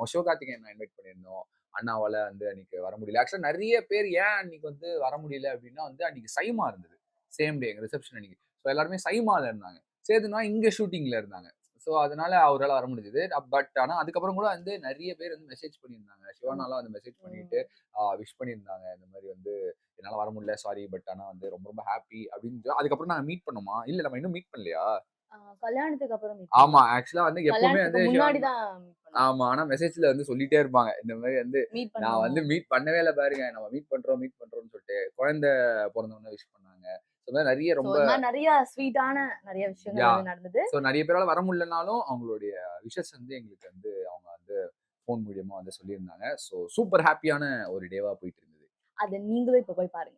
சிவகார்த்திகேயன் நான் இன்வைட் பண்ணியிருந்தோம். அண்ணாவால வந்து அன்னைக்கு வர முடியல. ஆக்சுவலா நெறைய பேர் ஏன் அன்னைக்கு வந்து வர முடியல அப்டின்னா வந்து அன்னைக்கு சைமா இருந்தது. சேம் டே எங்க ரிசப்ஷன் அன்னைக்கு. ஸோ எல்லாருமே சைமால இருந்தாங்க. சேதுனா இங்க ஷூட்டிங்ல இருந்தாங்க. ஸோ அதனால அவரால வர முடிஞ்சது. ஆனா அதுக்கப்புறம் கூட வந்து நெறைய பேர் வந்து மெசேஜ் பண்ணியிருந்தாங்க. ஆமா. சிவானாலாம் வந்து மெசேஜ் பண்ணிட்டு ம். விஷ் பண்ணியிருந்தாங்க. இந்த மாரி வந்து என்னால வர முடியல சாரி. பட் ஆனா வந்து ரொம்ப ரொம்ப ஹாப்பி அப்டின்னு அதுக்கப்புறம் நாங்க மீட் பண்ணோமா? இல்ல நம்ம இன்னும் மீட் பண்ணலையா? கல்யாணத்துக்கு அப்புறம் மீட் ஆமா. பண்ணோம். ஆக்சுவலா வந்து எப்பவுமே கல்யாணத்துக்கு வந்து முன்னாடி சிவான் தான் மீட் பண்ணோம். ஆமா. ஆனா மெசேஜ்ல வந்து சொல்லிட்டே இருப்பாங்க. இந்த மாரி வந்து மீட் நான் பண்ணணும். வந்து மீட் பண்ணவே இல்ல பாருங்க. நம்ம மீட் பண்றோம், மீட் பண்றோம்ன்னு சொல்லிட்டு. குழந்தை பொறந்தவுடனே விஷ் பண்ணாங்க. இந்த மாரி நெறைய சோ ரொம்ப இது மாரி நெறைய ஸ்வீட்டான நெறைய விஷயங்கள் யாஹ்! வந்து நடந்தது. ஸோ நெறைய பேரால வர முடியலனாலும், அவங்களுடைய விஷஸ் வந்து எங்களுக்கு வந்து அவங்க வந்து ஃபோன் மூலியமா வந்து சொல்லியிருந்தாங்க. ஸோ சூப்பர் ஹேப்பியான ஒரு டேவா போயிட்டு இருந்தது. அத நீங்களும் இப்ப போய் பாருங்க.